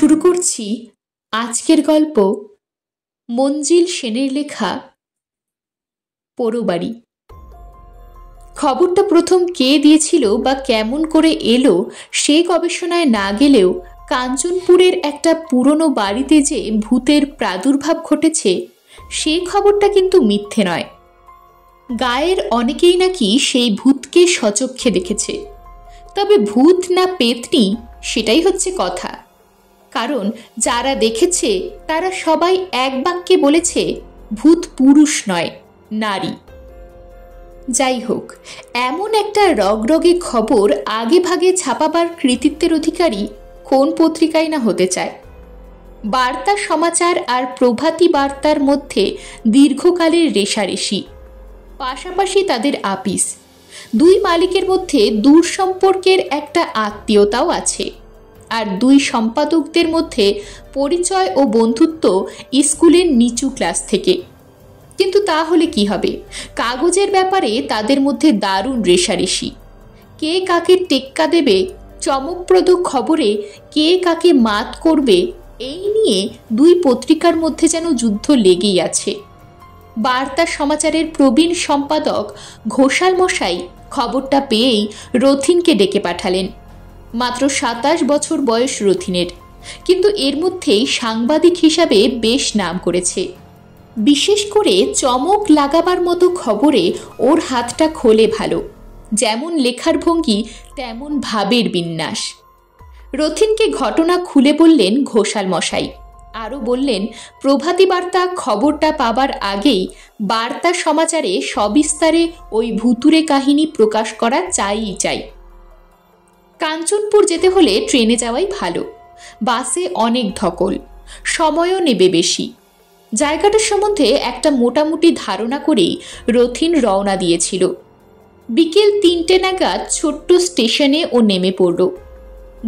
শুরু করছি আজকের গল্প মঞ্জিল সেনের লেখা পোড়োবাড়ি। খবরটা প্রথম কে দিয়েছিল বা কেমন করে এলো সে গবেষণায় না গেলেও কাঞ্চনপুরের একটা পুরনো বাড়িতে যে ভূতের প্রাদুর্ভাব ঘটেছে সে খবরটা কিন্তু মিথ্যে নয়। গায়ের অনেকেই নাকি সেই ভূতকে সচক্ষে দেখেছে, তবে ভূত না পেতনি সেটাই হচ্ছে কথা। কারণ যারা দেখেছে তারা সবাই এক বাক্যে বলেছে ভূত পুরুষ নয়, নারী। যাই হোক, এমন একটা রগরগে খবর আগে ভাগে ছাপাবার কৃতিত্বের অধিকারী কোন পত্রিকায় না হতে চায়। বার্তা সমাচার আর প্রভাতী বার্তার মধ্যে দীর্ঘকালের রেষারেষি, পাশাপাশি তাদের আপিস। দুই মালিকের মধ্যে দূর সম্পর্কের একটা আত্মীয়তাও আছে, আর দুই সম্পাদকদের মধ্যে পরিচয় ও বন্ধুত্ব স্কুলের নিচু ক্লাস থেকে। কিন্তু তাহলে কি হবে, কাগজের ব্যাপারে তাদের মধ্যে দারুণ রেষারেষি। কে কাকে টেক্কা দেবে, চমকপ্রদ খবরে কে কাকে মাত করবে, এই নিয়ে দুই পত্রিকার মধ্যে যেন যুদ্ধ লেগেই আছে। বার্তা সমাচারের প্রবীণ সম্পাদক ঘোষাল মশাই খবরটা পেয়েই রথিনকে ডেকে পাঠালেন। মাত্র 27 বছর বয়স রথিনের, কিন্তু এর মধ্যেই সাংবাদিক হিসাবে বেশ নাম করেছে। বিশেষ করে চমক লাগাবার মতো খবরে ওর হাতটা খোলে ভালো, যেমন লেখার ভঙ্গি তেমন ভাবের বিন্যাস। রথিনকে ঘটনা খুলে বললেন ঘোষাল মশাই, আরও বললেন প্রভাতী বার্তা খবরটা পাবার আগেই বার্তা সমাচারে সবিস্তারে ওই ভুতুরে কাহিনী প্রকাশ করা চাই। কাঞ্চনপুর যেতে হলে ট্রেনে যাওয়াই ভালো, বাসে অনেক ধকল, সময়ও নেবে বেশি। জায়গাটার সম্বন্ধে একটা মোটামুটি ধারণা করেই রথিন রওনা দিয়েছিল। বিকেল 3টে নাগাদ ছোট্ট স্টেশনে ও নেমে পড়ল।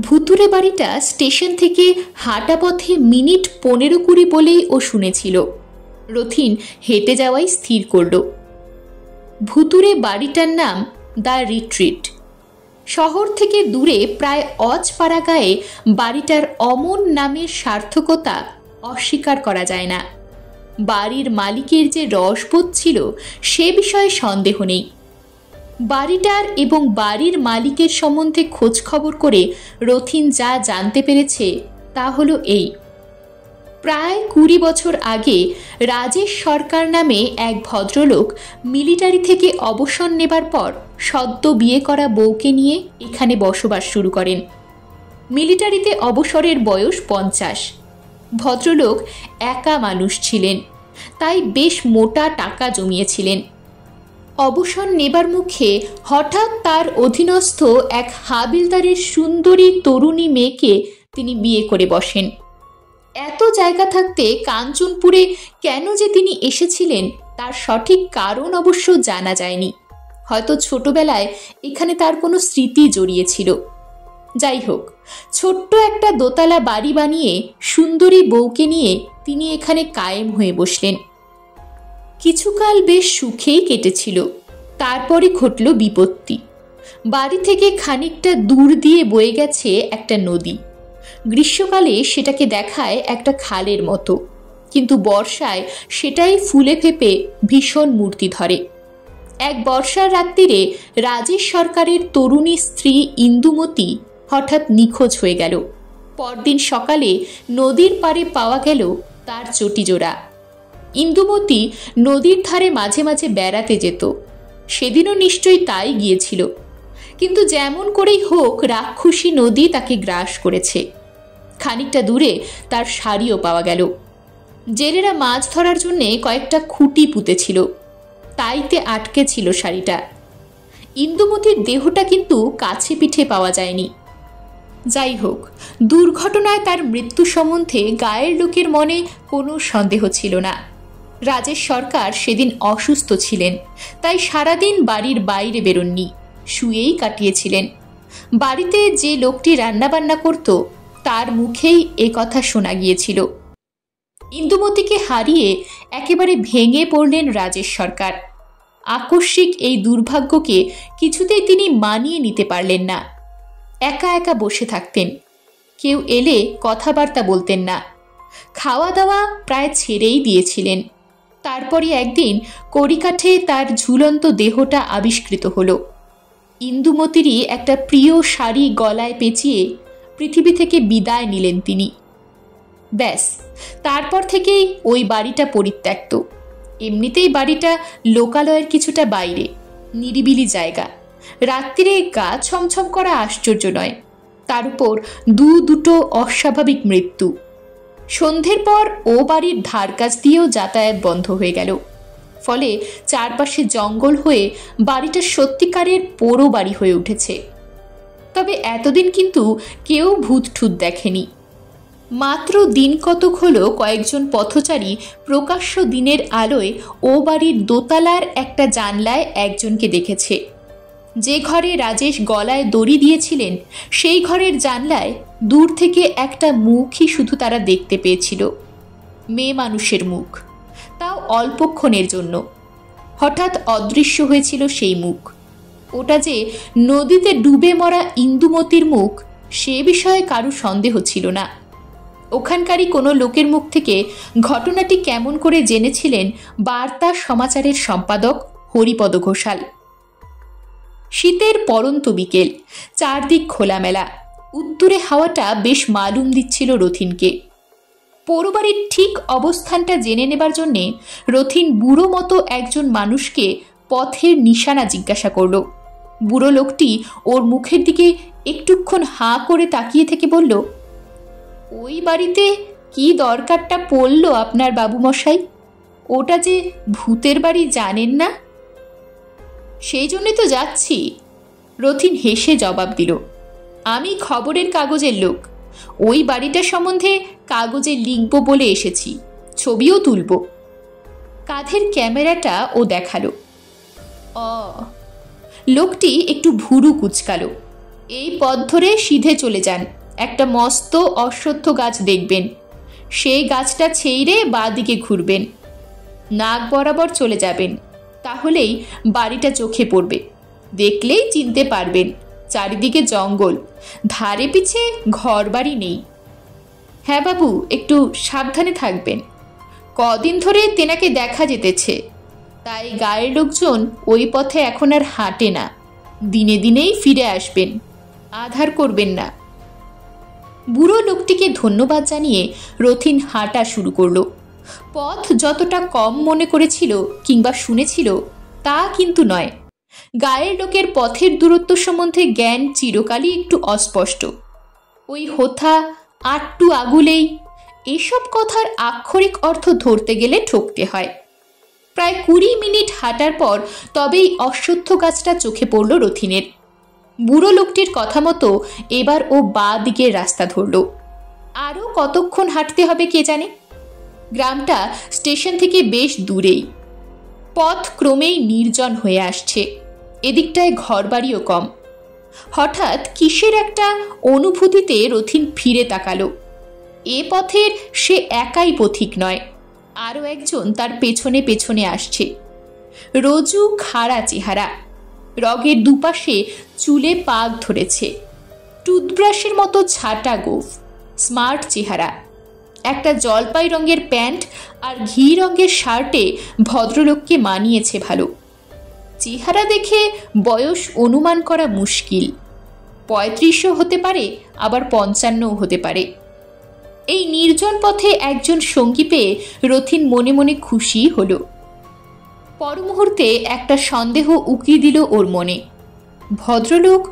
ভুতুরে বাড়িটা স্টেশন থেকে হাঁটা পথে মিনিট 15-20 বলেই ও শুনেছিল। রথিন হেঁটে যাওয়াই স্থির করল। ভুতুরে বাড়িটার নাম দ্য রিট্রিট। শহর থেকে দূরে প্রায় অজপাড়া গায়ে বাড়িটার অমন নামের সার্থকতা অস্বীকার করা যায় না। বাড়ির মালিকের যে রসবোধ ছিল সে বিষয়ে সন্দেহ নেই। বাড়িটার এবং বাড়ির মালিকের সম্বন্ধে খোঁজ খবর করে রথিন যা জানতে পেরেছে তা হলো এই: প্রায় 20 বছর আগে রাজেশ সরকার নামে এক ভদ্রলোক মিলিটারি থেকে অবসর নেবার পর সদ্য বিয়ে করা বউকে নিয়ে এখানে বসবাস শুরু করেন। মিলিটারিতে অবসরের বয়স 50। ভদ্রলোক একা মানুষ ছিলেন, তাই বেশ মোটা টাকা জমিয়েছিলেন। অবসর নেবার মুখে হঠাৎ তার অধীনস্থ এক হাবিলদারের সুন্দরী তরুণী মেয়েকে তিনি বিয়ে করে বসেন। এত জায়গা থাকতে কাঞ্চনপুরে কেন যে তিনি এসেছিলেন তার সঠিক কারণ অবশ্য জানা যায়নি। হয়তো ছোটবেলায় এখানে তার কোনো স্মৃতি জড়িয়েছিল। যাই হোক, ছোট্ট একটা দোতলা বাড়ি বানিয়ে সুন্দরী বউকে নিয়ে তিনি এখানে কায়েম হয়ে বসলেন। কিছুকাল বেশ সুখেই কেটেছিল। তারপরে ঘটল বিপত্তি। বাড়ি থেকে খানিকটা দূর দিয়ে বয়ে গেছে একটা নদী। গ্রীষ্মকালে সেটাকে দেখায় একটা খালের মতো, কিন্তু বর্ষায় সেটাই ফুলে ফেপে ভীষণ মূর্তি ধরে। এক বর্ষার রাত্রিরে রাজেশ সরকারের তরুণী স্ত্রী ইন্দুমতি হঠাৎ নিখোঁজ হয়ে গেল। পরদিন সকালে নদীর পাড়ে পাওয়া গেল তার চটিজোড়া। ইন্দুমতি নদীর ধারে মাঝে মাঝে বেড়াতে যেত, সেদিনও নিশ্চয়ই তাই গিয়েছিল। কিন্তু যেমন করেই হোক রাক্ষসী নদী তাকে গ্রাস করেছে। খানিকটা দূরে তার শাড়িও পাওয়া গেল। জেলেরা মাছ ধরার জন্য কয়েকটা খুঁটি পুঁতেছিল, তাইতে আটকে ছিল শাড়িটা। ইন্দুমতির দেহটা কিন্তু কাছে পিঠে পাওয়া যায়নি। যাই হোক, দুর্ঘটনায় তার মৃত্যু সম্বন্ধে গায়ের লোকের মনে কোনো সন্দেহ ছিল না। রাজেশ সরকার সেদিন অসুস্থ ছিলেন, তাই সারাদিন বাড়ির বাইরে বেরোননি, শুয়েই কাটিয়েছিলেন। বাড়িতে যে লোকটি রান্নাবান্না করত তার মুখেই এ কথা শোনা গিয়েছিল। ইন্দুমতিকে হারিয়ে একেবারে ভেঙে পড়লেন রাজেশ সরকার। আকস্মিক এই দুর্ভাগ্যকে কিছুতেই তিনি মানিয়ে নিতে পারলেন না। একা একা বসে থাকতেন। কেউ এলে কথাবার্তা বলতেন না, খাওয়া দাওয়া প্রায় ছেড়েই দিয়েছিলেন। তারপরই একদিন কড়িকাঠে তার ঝুলন্ত দেহটা আবিষ্কৃত হলো। ইন্দুমতিরই একটা প্রিয় শাড়ি গলায় পেঁচিয়ে পৃথিবী থেকে বিদায় নিলেন তিনি। ব্যাস, তারপর থেকেই ওই বাড়িটা পরিত্যক্ত। এমনিতেই বাড়িটা লোকালয়ের কিছুটা বাইরে, নিরিবিলি জায়গা। রাত্রিরে গা ছমছম করা আশ্চর্য নয়, তার উপর দুটো অস্বাভাবিক মৃত্যু। সন্ধ্যের পর ও বাড়ির ধার কাছ দিয়েও যাতায়াত বন্ধ হয়ে গেল। ফলে চারপাশে জঙ্গল হয়ে বাড়িটা সত্যিকারের পোড়ো বাড়ি হয়ে উঠেছে। তবে এতদিন কিন্তু কেউ ভূত ঠুত দেখেনি। মাত্র দিন কতক হলো কয়েকজন পথচারী প্রকাশ্য দিনের আলোয় ও বাড়ির দোতলার একটা জানলায় একজনকে দেখেছে। যে ঘরে রাজেশ গলায় দড়ি দিয়েছিলেন সেই ঘরের জানলায় দূর থেকে একটা মুখই শুধু তারা দেখতে পেয়েছিল, মেয়ে মানুষের মুখ, তাও অল্পক্ষণের জন্য। হঠাৎ অদৃশ্য হয়েছিল সেই মুখ। ওটা যে নদীতে ডুবে মরা ইন্দুমতির মুখ সে বিষয়ে কারো সন্দেহ ছিল না। ওখানকারই কোনো লোকের মুখ থেকে ঘটনাটি কেমন করে জেনেছিলেন বার্তা সমাচারের সম্পাদক হরিপদ ঘোষাল। শীতের পরন্ত বিকেল, চারদিক খোলামেলা, উত্তরে হাওয়াটা বেশ মালুম দিচ্ছিল রথিনকে। পোড়োবাড়ির ঠিক অবস্থানটা জেনে নেবার জন্যে রথিন বুড়ো মতো একজন মানুষকে পথের নিশানা জিজ্ঞাসা করল। বুড়ো লোকটি ওর মুখের দিকে একটুক্ষণ হাঁ করে তাকিয়ে থেকে বলল, ওই বাড়িতে কি দরকারটা পড়ল আপনার বাবুমশাই? ওটা যে ভূতের বাড়ি জানেন না? সেই জন্যই তো যাচ্ছি। রথিন হেসে জবাব দিল, আমি খবরের কাগজের লোক। ওই বাড়িটা সম্বন্ধে কাগজে লিখব বলে এসেছি, ছবিও তুলব। কাঁধের ক্যামেরাটা ও দেখালো। লোকটি একটু ভুরু কুচকালো। এই পথ ধরে সিধে চলে যান, একটা মস্ত অশ্বত্থ গাছ দেখবেন। সেই গাছটা ছেইড়ে বাঁ দিকে ঘুরবেন, নাক বরাবর চলে যাবেন, তাহলেই বাড়িটা চোখে পড়বে। দেখলেই চিনতে পারবেন। চারিদিকে জঙ্গল, ধারে পিছে ঘর বাড়ি নেই। হ্যাঁ বাবু, একটু সাবধানে থাকবেন। কদিন ধরে তেনাকে দেখা যেতেছে, তাই গায়ের লোকজন ওই পথে এখন আর হাঁটে না। দিনে দিনেই ফিরে আসবেন, আধার করবেন না। বুড়ো লোকটিকে ধন্যবাদ জানিয়ে রথিন হাঁটা শুরু করলো। পথ যতটা কম মনে করেছিল কিংবা শুনেছিল তা কিন্তু নয়। গায়ের লোকের পথের দূরত্ব সম্বন্ধে জ্ঞান চিরকালই একটু অস্পষ্ট। ওই হোথা, আট্টু আগুলেই, এসব কথার আক্ষরিক অর্থ ধরতে গেলে ঠকতে হয়। প্রায় 20 মিনিট হাঁটার পর তবেই অশ্বত্থ গাছটা চোখে পড়ল রথিনের। বুড়ো লোকটির কথা মতো এবার ও বাঁ দিকের রাস্তা ধরল। আরও কতক্ষণ হাঁটতে হবে কে জানে। গ্রামটা স্টেশন থেকে বেশ দূরেই। পথ ক্রমেই নির্জন হয়ে আসছে, এদিকটায় ঘরবাড়িও কম। হঠাৎ কিসের একটা অনুভূতিতে রথিন ফিরে তাকালো। এ পথের সে একাই পথিক নয়, আরও একজন তার পেছনে পেছনে আসছে। রোজু খাড়া চেহারা, রগের দুপাশে চুলে পাক ধরেছে, টুথব্রাশের মতো ছাটা গোঁফ, স্মার্ট চেহারা। একটা জলপাই রঙের প্যান্ট আর ঘি রঙের শার্টে ভদ্রলোককে মানিয়েছে ভালো। চেহারা দেখে বয়স অনুমান করা মুশকিল। 35ও হতে পারে, আবার 55ও হতে পারে। এই নির্জন পথে একজন সঙ্গী পেয়ে রথিন মনে মনে খুশি হলো। পর মুহূর্তে একটা সন্দেহ উকি দিল ওর মনে। ভদ্রলোক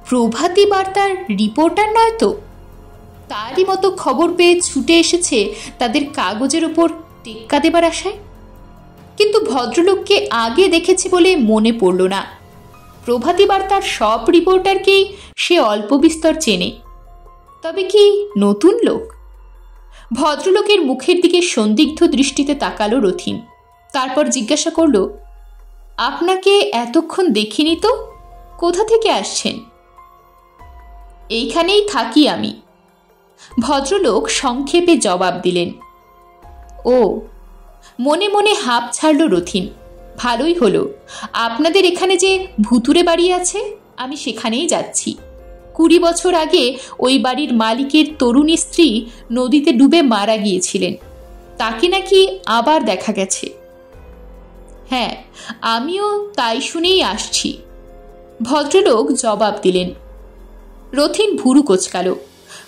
প্রভাতী বার্তার রিপোর্টার নয় তো? তারই মতো খবর পেয়ে ছুটে এসেছে তাদের কাগজের ওপর টেক্কা দেবার আশায়। কিন্তু ভদ্রলোককে আগে দেখেছে বলে মনে পড়ল না। প্রভাতী বার্তার সব রিপোর্টারকেই সে অল্প বিস্তর চেনে। তবে কি নতুন লোক? ভদ্রলোকের মুখের দিকে সন্দিগ্ধ দৃষ্টিতে তাকালো রথিন। তারপর জিজ্ঞাসা করল, আপনাকে এতক্ষণ দেখিনি তো, কোথা থেকে আসছেন? এইখানেই থাকি আমি। ভদ্রলোক সংক্ষেপে জবাব দিলেন। ও, মনে মনে হাঁপ ছাড়ল রথিন। ভালোই হলো, আপনাদের এখানে যে ভুতুরে বাড়ি আছে আমি সেখানেই যাচ্ছি। 20 বছর আগে ওই বাড়ির মালিকের তরুণী স্ত্রী নদীতে ডুবে মারা গিয়েছিলেন। তাকে নাকি আবার দেখা গেছে। হ্যাঁ, আমিও তাই শুনেই আসছি, ভদ্রলোক জবাব দিলেন। রথিন ভুরু কোঁচকাল।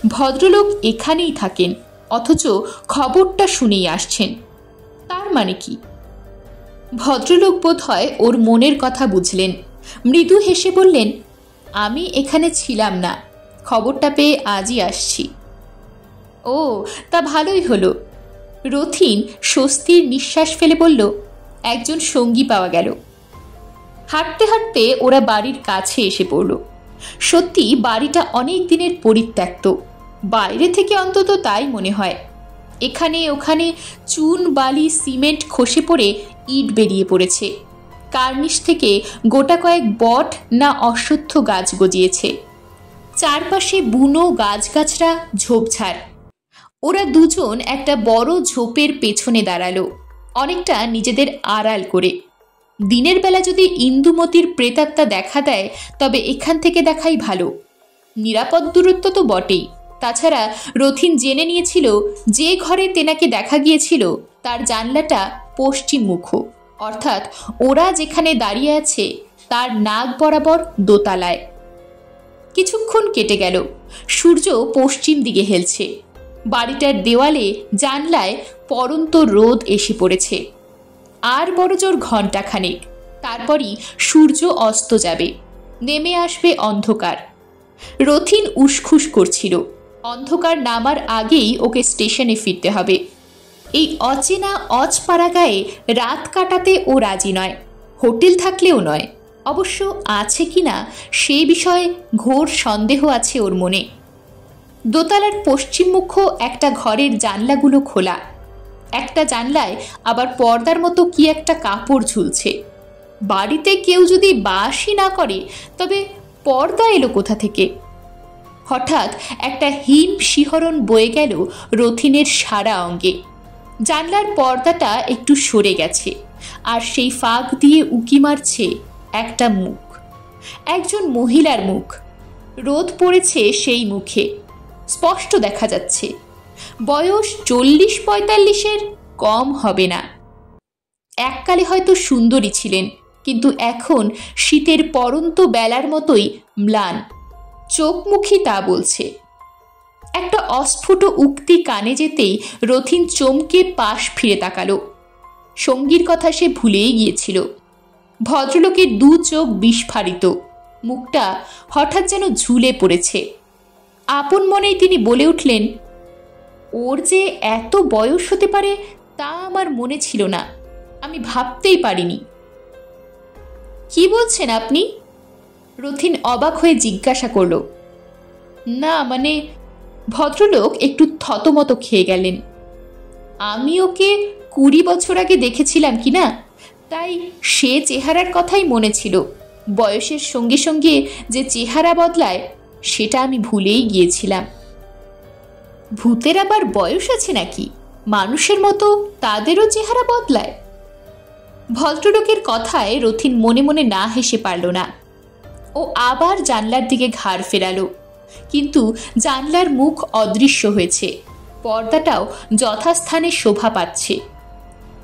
ভদ্রলোক এখানেই থাকেন, অথচ খবরটা শুনেই আসছেন, তার মানে কি? ভদ্রলোক বোধহয় ওর মনের কথা বুঝলেন। মৃদু হেসে বললেন, আমি এখানে ছিলাম না, খবরটা পেয়ে আজই আসছি। ও, তা ভালোই হলো। রথিন স্বস্তির নিঃশ্বাস ফেলে বলল, একজন সঙ্গী পাওয়া গেল। হাঁটতে হাঁটতে ওরা বাড়ির কাছে এসে পড়ল। সত্যি বাড়িটা অনেক দিনের পরিত্যক্ত, বাইরে থেকে অন্তত তাই মনে হয়। এখানে ওখানে চুন, বালি, সিমেন্ট খসে পড়ে ইট বেরিয়ে পড়েছে। কার্নিশ থেকে গোটা কয়েক বট না অশ্বত্থ গাছ গজিয়েছে। চারপাশে বুনো গাছগাছরা, ঝোপঝাড়। ওরা দুজন একটা বড় ঝোপের পেছনে দাঁড়ালো, অনেকটা নিজেদের আড়াল করে। দিনের বেলা যদি ইন্দুমতির প্রেতাত্মা দেখা দেয় তবে এখান থেকে দেখাই ভালো। নিরাপদ দূরত্ব তো বটেই। তাছাড়া রথিন জেনে নিয়েছিল যে ঘরে তেনাকে দেখা গিয়েছিল তার জানলাটা পশ্চিম মুখ, অর্থাৎ ওরা যেখানে দাঁড়িয়ে আছে তার নাক বরাবর দোতলায়। কিছুক্ষণ কেটে গেল। সূর্য পশ্চিম দিকে হেলছে। বাড়িটার দেওয়ালে, জানলায় পড়ন্ত রোদ এসে পড়েছে। আর বড়জোর ঘণ্টাখানেক, তারপরই সূর্য অস্ত যাবে, নেমে আসবে অন্ধকার। রথিন উসখুস করছিল, অন্ধকার নামার আগেই ওকে স্টেশনে ফিরতে হবে। এই অচেনা অজপাড়া গায়ে রাত কাটাতে ও রাজি নয়, হোটেল থাকলেও নয়। অবশ্য আছে কিনা সে বিষয়ে ঘোর সন্দেহ আছে ওর মনে। দোতলার পশ্চিমমুখ একটা ঘরের জানলাগুলো খোলা। একটা জানলায় আবার পর্দার মতো কি একটা কাপড় ঝুলছে। বাড়িতে কেউ যদি বাসই না করে তবে পর্দা এলো কোথা থেকে? হঠাৎ একটা হিম শিহরণ বয়ে গেল রথিনের সারা অঙ্গে। জানলার পর্দাটা একটু সরে গেছে, আর সেই ফাঁক দিয়ে উকি মারছে একটা মুখ, একজন মহিলার মুখ। রোদ পড়েছে সেই মুখে, স্পষ্ট দেখা যাচ্ছে। বয়স 40-45-এর কম হবে না। এককালে হয়তো সুন্দরী ছিলেন, কিন্তু এখন শীতের পড়ন্ত বেলার মতোই ম্লান। চোখ মুখী তা বলছে। একটা অস্ফুট উক্তি কানে যেতেই রথিন চমকে পাশ ফিরে তাকালো। সঙ্গীর কথা সে ভুলেই গিয়েছিল। ভদ্রলোকের দু চোখ বিস্ফারিত, মুখটা হঠাৎ যেন ঝুলে পড়েছে। আপন মনেই তিনি বলে উঠলেন, ওর যে এত বয়স হতে পারে তা আমার মনে ছিল না, আমি ভাবতেই পারিনি। কি বলছেন আপনি? রথিন অবাক হয়ে জিজ্ঞাসা করল। না মানে, ভদ্রলোক একটু থতমত খেয়ে গেলেন। আমি ওকে 20 বছর আগে দেখেছিলাম কিনা, তাই সে চেহারার কথাই মনে ছিল। বয়সের সঙ্গে সঙ্গে যে চেহারা বদলায় সেটা আমি ভুলেই গিয়েছিলাম। ভূতের আবার বয়স আছে নাকি? মানুষের মতো তাদেরও চেহারা বদলায়? ভদ্রলোকের কথায় রথিন মনে মনে না হেসে পারল না। ও আবার জানলার দিকে ঘাড় ফেরালো, কিন্তু জানলার মুখ অদৃশ্য হয়েছে, পর্দাটাও যথাস্থানে শোভা পাচ্ছে।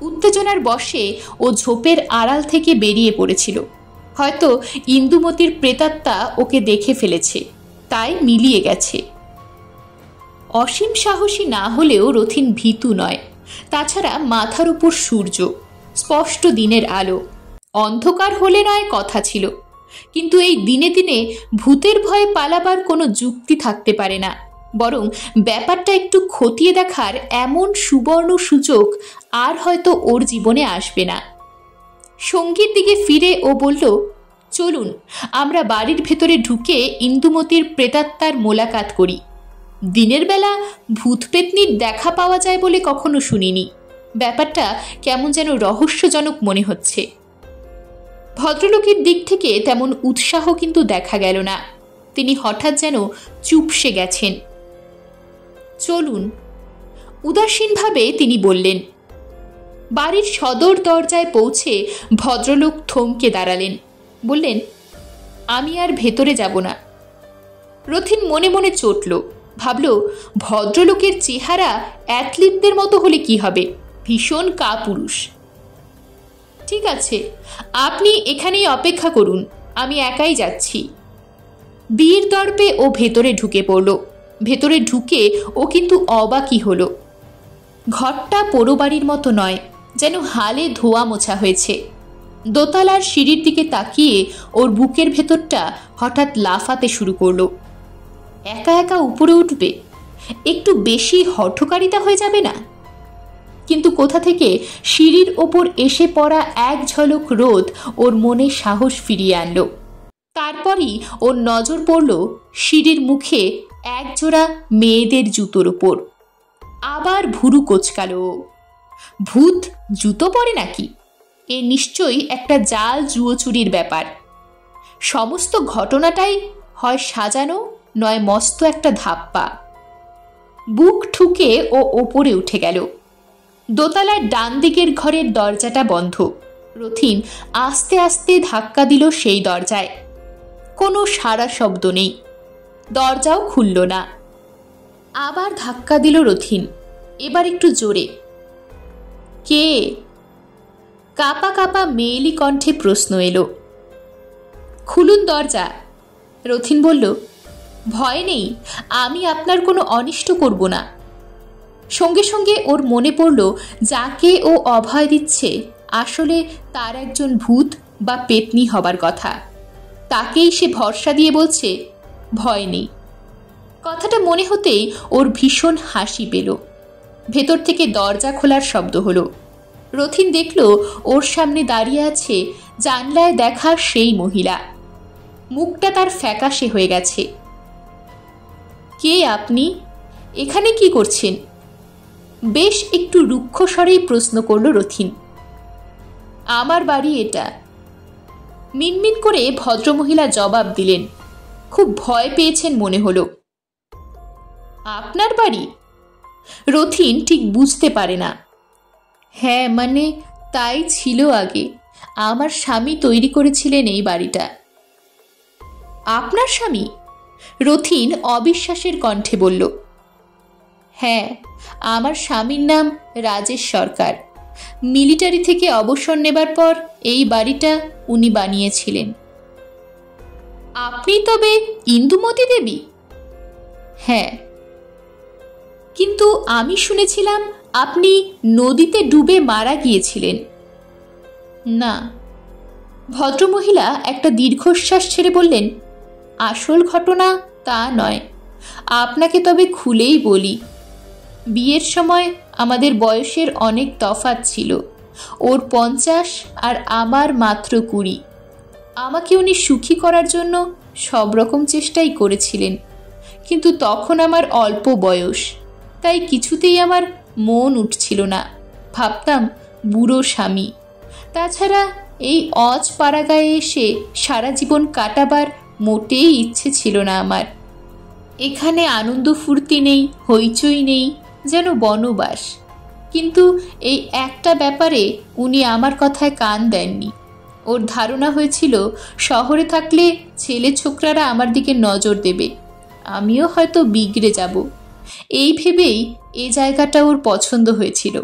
উত্তেজনার বশে ও ঝোপের আড়াল থেকে বেরিয়ে পড়েছিল। হয়তো ইন্দুমতির প্রেতাত্মা ওকে দেখে ফেলেছে, তাই মিলিয়ে গেছে। অসীম সাহসী না হলেও রথিন ভীতু নয়। তাছাড়া মাথার উপর সূর্য, স্পষ্ট দিনের আলো। অন্ধকার হলে নয় কথা ছিল, কিন্তু এই দিনে দিনে ভূতের ভয়ে পালাবার কোনো যুক্তি থাকতে পারে না। বরং ব্যাপারটা একটু খতিয়ে দেখার এমন সুবর্ণ সুযোগ আর হয়তো ওর জীবনে আসবে না। সঙ্গীর দিকে ফিরে ও বলল, চলুন আমরা বাড়ির ভেতরে ঢুকে ইন্দুমতির প্রেতাত্মার মোলাকাত করি। দিনের বেলা ভূত পেতনির দেখা পাওয়া যায় বলে কখনো শুনিনি। ব্যাপারটা কেমন যেন রহস্যজনক মনে হচ্ছে। ভদ্রলোকের দিক থেকে তেমন উৎসাহ কিন্তু দেখা গেল না। তিনি হঠাৎ যেন চুপসে গেছেন। চলুন, উদাসীনভাবে তিনি বললেন। বাড়ির সদর দরজায় পৌঁছে ভদ্রলোক থমকে দাঁড়ালেন। বললেন, আমি আর ভেতরে যাব না। রথিন মনে মনে চটল, ভাবল ভদ্রলোকের চেহারা অ্যাথলিটদের মতো হলে কি হবে, ভীষণ কাপুরুষ। ঠিক আছে, আপনি এখানেই অপেক্ষা করুন, আমি একাই যাচ্ছি। বীর দর্পে ও ভেতরে ঢুকে পড়ল। ভেতরে ঢুকে ও কিন্তু অবাকই হলো। ঘরটা পোড়ো বাড়ির মতো নয়, যেন হালে ধোয়া মোছা হয়েছে। দোতলার সিঁড়ির দিকে তাকিয়ে ওর বুকের ভেতরটা হঠাৎ লাফাতে শুরু করলো। একা একা উপরে উঠবে, একটু বেশি হঠকারিতা হয়ে যাবে না? কিন্তু কোথা থেকে সিঁড়ির ওপর এসে পড়া এক ঝলক রোদ ওর মনে সাহস ফিরিয়ে আনলো। তারপরই ওর নজর পড়ল সিঁড়ির মুখে একজোড়া মেয়েদের জুতোর ওপর। আবার ভুরু কোচকালো। ভূত জুতো পরে নাকি? এ নিশ্চয়ই একটা জাল জুয়ো চুরির ব্যাপার। সমস্ত ঘটনাটাই হয় সাজানো, নয় মস্ত একটা ধাপ্পা। বুক ঠুকে ও ওপরে উঠে গেল। দোতলার ডান দিকের ঘরের দরজাটা বন্ধ। রথিন আস্তে আস্তে ধাক্কা দিল সেই দরজায়। কোনো সাড়া শব্দ নেই, দরজাও খুলল না। আবার ধাক্কা দিল রথিন, এবার একটু জোরে। কে? কাপা কাপা মেয়েলি কণ্ঠে প্রশ্ন এলো। খুলুন দরজা। রথিন বলল, ভয় নেই, আমি আপনার কোনো অনিষ্ট করব না। সঙ্গে সঙ্গে ওর মনে পড়ল যাকে ও অভয় দিচ্ছে আসলে তার একজন ভূত বা পেতনি হবার কথা। তাকেই সে ভরসা দিয়ে বলছে ভয় নেই। কথাটা মনে হতেই ওর ভীষণ হাসি পেল। ভেতর থেকে দরজা খোলার শব্দ হলো। রথিন দেখল ওর সামনে দাঁড়িয়ে আছে জানলায় দেখা সেই মহিলা। মুখটা তার ফ্যাকাশে হয়ে গেছে। কে আপনি? এখানে কি করছেন? বেশ একটু রুক্ষ স্বরেই প্রশ্ন করল রথিন। আমার বাড়ি এটা, মিনমিন করে ভদ্রমহিলা জবাব দিলেন। খুব ভয় পেয়েছেন মনে হলো। আপনার বাড়ি? রথিন ঠিক বুঝতে পারে না। হ্যাঁ, মানে তাই ছিল আগে। আমার স্বামী তৈরি করেছিলেন এই বাড়িটা। আপনার স্বামী? রথিন অবিশ্বাসের কণ্ঠে বলল। হ্যাঁ, আমার স্বামীর নাম রাজেশ সরকার। মিলিটারি থেকে অবসর নেবার পর এই বাড়িটা উনি বানিয়েছিলেন। আপনি তবে ইন্দুমতি দেবী? হ্যাঁ। কিন্তু আমি শুনেছিলাম আপনি নদীতে ডুবে মারা গিয়েছিলেন। না। ভদ্রমহিলা একটা দীর্ঘশ্বাস ছেড়ে বললেন, আসল ঘটনা তা নয়। আপনাকে তবে খুলেই বলি, বিয়ের সময় আমাদের বয়সের অনেক তফাৎ ছিল। ওর 50 আর আমার মাত্র 20। আমাকে উনি সুখী করার জন্য সব রকম চেষ্টাই করেছিলেন, কিন্তু তখন আমার অল্প বয়স, তাই কিছুতেই আমার মন উঠছিল না। ভাবতাম বুড়ো স্বামী। তাছাড়া এই অজ পাড়াগায়ে এসে সারা জীবন কাটাবার মোটেই ইচ্ছে ছিল না আমার। এখানে আনন্দ ফুর্তি নেই, হইচই নেই, যেন বনবাস। কিন্তু এই একটা ব্যাপারে উনি আমার কথায় কান দেননি। ওর ধারণা হয়েছিল শহরে থাকলে ছেলে ছোকরারা আমার দিকে নজর দেবে, আমিও হয়তো বিগড়ে যাব। এই ভেবেই এ জায়গাটা ওর পছন্দ হয়েছিল।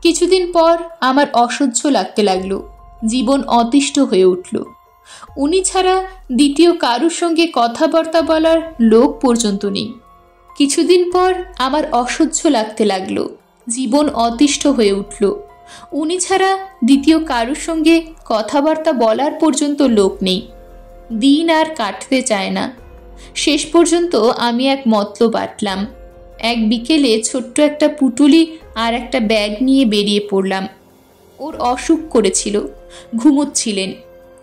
কিছুদিন পর আমার অসহ্য লাগতে লাগলো, জীবন অতিষ্ঠ হয়ে উঠল। উনি ছাড়া দ্বিতীয় কারুর সঙ্গে কথাবার্তা বলার লোক পর্যন্ত নেই। কিছুদিন পর আমার অসহ্য লাগতে লাগলো, জীবন অতিষ্ঠ হয়ে উঠল। উনি ছাড়া দ্বিতীয় কারুর সঙ্গে কথাবার্তা বলার পর্যন্ত লোক নেই। দিন আর কাটতে চায় না। শেষ পর্যন্ত আমি এক মতলব আটলাম। এক বিকেলে ছোট্ট একটা পুটুলি আর একটা ব্যাগ নিয়ে বেরিয়ে পড়লাম। ওর অসুখ করেছিল, ঘুমোচ্ছিলেন।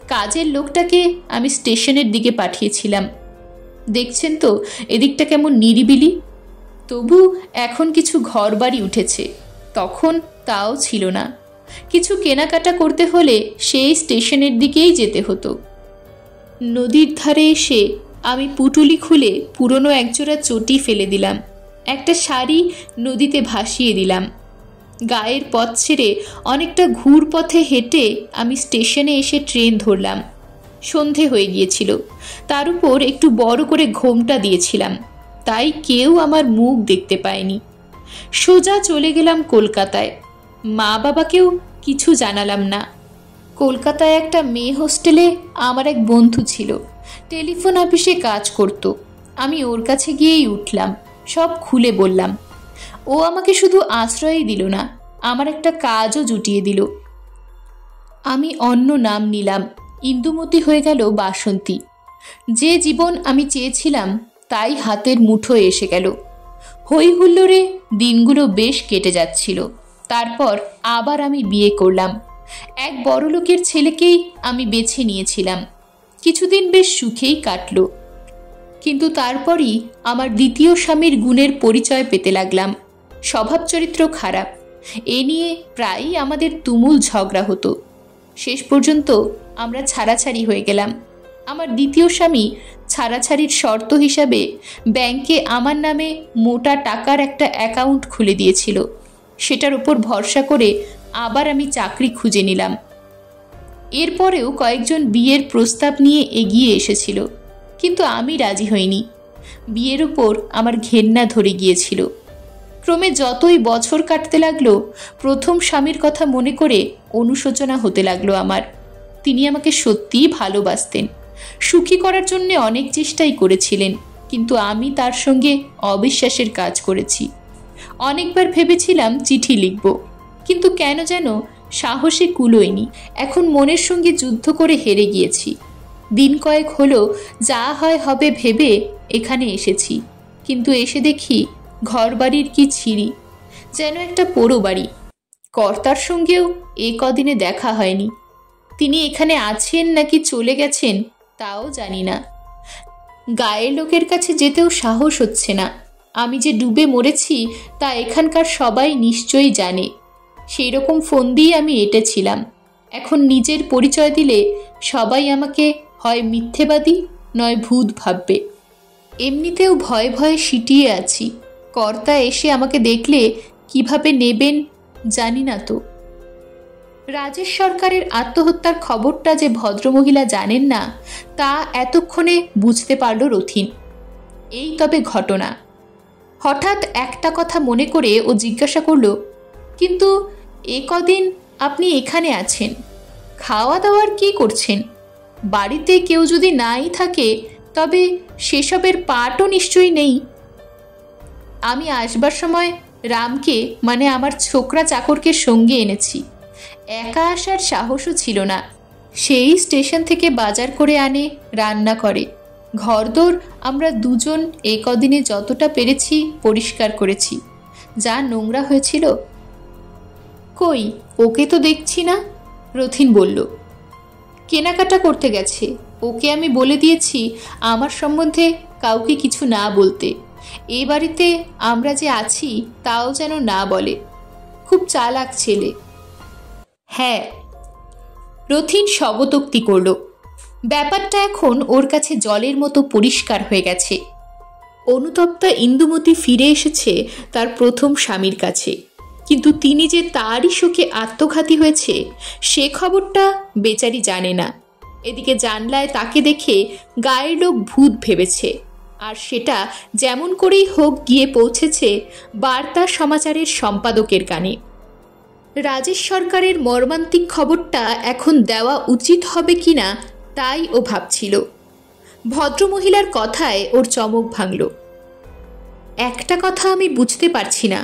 কাজের লোকটাকে আমি স্টেশনের দিকে পাঠিয়েছিলাম। দেখছেন তো এদিকটা কেমন নিরিবিলি। তবু এখন কিছু ঘরবাড়ি উঠেছে, তখন তাও ছিল না। কিছু কেনাকাটা করতে হলে সেই স্টেশনের দিকেই যেতে হতো। নদীর ধারে এসে আমি পুটুলি খুলে পুরনো একজোড়া চটি ফেলে দিলাম। একটা শাড়ি নদীতে ভাসিয়ে দিলাম। গায়ের পথ ছেড়ে অনেকটা ঘুর পথে হেঁটে আমি স্টেশনে এসে ট্রেন ধরলাম। সন্ধে হয়ে গিয়েছিল, তার উপর একটু বড় করে ঘোমটা দিয়েছিলাম, তাই কেউ আমার মুখ দেখতে পায়নি। সোজা চলে গেলাম কলকাতায়। মা বাবাকেও কিছু জানালাম না। কলকাতায় একটা মেয়ে হোস্টেলে আমার এক বন্ধু ছিল, টেলিফোন অফিসে কাজ করত। আমি ওর কাছে গিয়েই উঠলাম, সব খুলে বললাম। ও আমাকে শুধু আশ্রয়ই দিল না, আমার একটা কাজও জুটিয়ে দিল। আমি অন্য নাম নিলাম, ইন্দুমতি হয়ে গেল বাসন্তী। যে জীবন আমি চেয়েছিলাম তাই হাতের মুঠোয় এসে গেল। হই হুল্লোড়ে দিনগুলো বেশ কেটে যাচ্ছিল। তারপর আবার আমি বিয়ে করলাম। এক বড়লোকের ছেলেকেই আমি বেছে নিয়েছিলাম। কিছুদিন বেশ সুখেই কাটল, কিন্তু তারপরই আমার দ্বিতীয় স্বামীর গুণের পরিচয় পেতে লাগলাম। স্বভাব চরিত্র খারাপ, এ নিয়ে প্রায়ই আমাদের তুমুল ঝগড়া হতো। শেষ পর্যন্ত আমরা ছাড়াছাড়ি হয়ে গেলাম। আমার দ্বিতীয় স্বামী ছাড়াছাড়ির শর্ত হিসাবে ব্যাংকে আমার নামে মোটা টাকার একটা অ্যাকাউন্ট খুলে দিয়েছিল। সেটার উপর ভরসা করে আবার আমি চাকরি খুঁজে নিলাম। এরপরেও কয়েকজন বিয়ের প্রস্তাব নিয়ে এগিয়ে এসেছিল, কিন্তু আমি রাজি হইনি। বিয়ের উপর আমার ঘেন্না ধরে গিয়েছিল। ক্রমে যতই বছর কাটতে লাগলো, প্রথম স্বামীর কথা মনে করে অনুশোচনা হতে লাগলো আমার। তিনি আমাকে সত্যিই ভালোবাসতেন, সুখী করার জন্য অনেক চেষ্টাই করেছিলেন, কিন্তু আমি তার সঙ্গে অবিশ্বাসের কাজ করেছি। অনেকবার ভেবেছিলাম চিঠি লিখব, কিন্তু কেন যেন সাহসে কুলোয়নি। এখন মনের সঙ্গে যুদ্ধ করে হেরে গিয়েছি। দিন কয়েক হলো যা হয় হবে ভেবে এখানে এসেছি, কিন্তু এসে দেখি ঘরবাড়ির কি ছিঁড়ি, যেন একটা পোড়ো বাড়ি। কর্তার সঙ্গেও এ কদিনে দেখা হয়নি। তিনি এখানে আছেন নাকি চলে গেছেন তাও জানি না। গায়ের লোকের কাছে যেতেও সাহস হচ্ছে না। আমি যে ডুবে মরেছি তা এখানকার সবাই নিশ্চয়ই জানে। সেই রকম ফোন দিয়ে আমি এঁটেছিলাম। এখন নিজের পরিচয় দিলে সবাই আমাকে হয় মিথ্যেবাদী নয় ভূত ভাববে। এমনিতেও ভয়ে ভয়ে সিটিয়ে আছি। কর্তা এসে আমাকে দেখলে কিভাবে নেবেন জানি না তো। রাজেশ সরকারের আত্মহত্যার খবরটা যে ভদ্রমহিলা জানেন না তা এতক্ষণে বুঝতে পারল রথিন। এই তবে ঘটনা। হঠাৎ একটা কথা মনে করে ও জিজ্ঞাসা করল, কিন্তু এ কদিন আপনি এখানে আছেন, খাওয়া দাওয়ার কি করছেন? বাড়িতে কেউ যদি নাই থাকে তবে সেসবের পাটও নিশ্চয়ই নেই। আমি আসবার সময় রামকে মানে আমার ছোকরা চাকরকে সঙ্গে এনেছি। একা আসার সাহসও ছিল না। সেই স্টেশন থেকে বাজার করে আনে, রান্না করে। ঘরদোর আমরা দুজন এ কদিনে যতটা পেরেছি পরিষ্কার করেছি। যা নোংরা হয়েছিল। কই, ওকে তো দেখছি না, রথিন বলল। কেনাকাটা করতে গেছে। ওকে আমি বলে দিয়েছি আমার সম্বন্ধে কাউকে কিছু না বলতে। এ বাড়িতে আমরা যে আছি তাও যেন না বলে। খুব চালাক ছেলে। হ্যাঁ, রথিন শবতোক্তি করল। ব্যাপারটা এখন ওর কাছে জলের মতো পরিষ্কার হয়ে গেছে। অনুতপ্তা ইন্দুমতি ফিরে এসেছে তার প্রথম স্বামীর কাছে, কিন্তু তিনি যে তারই শোকে আত্মঘাতী হয়েছে সে খবরটা বেচারি জানে না। এদিকে জানলায় তাকে দেখে গায়ের লোক ভূত ভেবেছে, আর সেটা যেমন করেই হোক গিয়ে পৌঁছেছে বার্তা সমাচারের সম্পাদকের কানে। রাজেশ সরকারের মর্মান্তিক খবরটা এখন দেওয়া উচিত হবে কিনা তাই ও ভাবছিল। ভদ্রমহিলার কথায় ওর চমক ভাঙল। একটা কথা আমি বুঝতে পারছি না,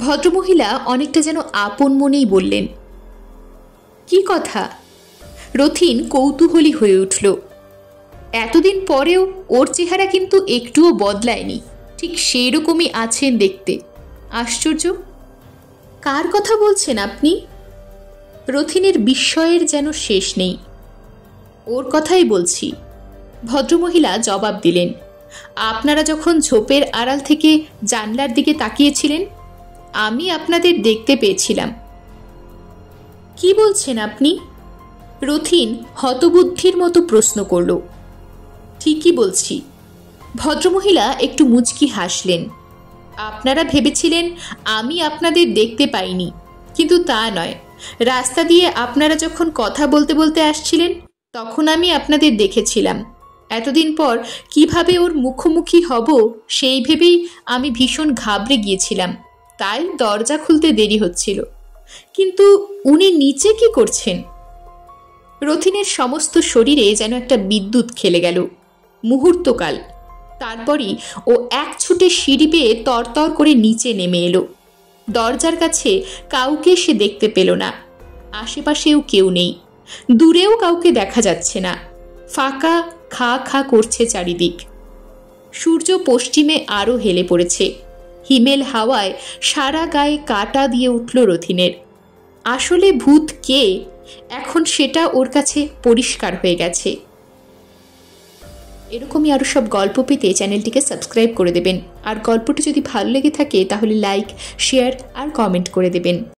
ভদ্রমহিলা অনেকটা যেন আপন মনেই বললেন। কি কথা? রথিন কৌতূহলী হয়ে উঠল। এতদিন পরেও ওর চেহারা কিন্তু একটুও বদলায়নি, ঠিক সেই রকমই আছেন দেখতে। আশ্চর্য। কার কথা বলছেন আপনি? রথিনের বিস্ময়ের যেন শেষ নেই। ওর কথাই বলছি, ভদ্রমহিলা জবাব দিলেন। আপনারা যখন ঝোপের আড়াল থেকে জানলার দিকে তাকিয়েছিলেন আমি আপনাদের দেখতে পেয়েছিলাম। কি বলছেন আপনি? রথিন হতবুদ্ধির মতো প্রশ্ন করল। ঠিকই বলছি। ভদ্রমহিলা একটু মুচকি হাসলেন। আপনারা ভেবেছিলেন আমি আপনাদের দেখতে পাইনি, কিন্তু তা নয়। রাস্তা দিয়ে আপনারা যখন কথা বলতে বলতে আসছিলেন তখন আমি আপনাদের দেখেছিলাম। এতদিন পর কিভাবে ওর মুখোমুখি হব সেই ভেবেই আমি ভীষণ ঘাবড়ে গিয়েছিলাম, তাই দরজা খুলতে দেরি হচ্ছিল। কিন্তু উনি নিচে কি করছেন? রথিনের সমস্ত শরীরে যেন একটা বিদ্যুৎ খেলে গেল। মুহূর্তকাল, তারপরই ও এক ছুটে সিঁড়ি বেয়ে তরতর করে নিচে নেমে এলো। দরজার কাছে কাউকে সে দেখতে পেল না। আশেপাশেও কেউ নেই, দূরেও কাউকে দেখা যাচ্ছে না। ফাঁকা খা খা করছে চারিদিক। সূর্য পশ্চিমে আরও হেলে পড়েছে। হিমেল হাওয়ায় সারা গায়ে কাটা দিয়ে উঠল রথিনের। আসলে ভূত কে, এখন সেটা ওর কাছে পরিষ্কার হয়ে গেছে। এরকমই আরও সব গল্প পেতে চ্যানেলটিকে সাবস্ক্রাইব করে দেবেন। আর গল্পটি যদি ভালো লেগে থাকে তাহলে লাইক, শেয়ার আর কমেন্ট করে দেবেন।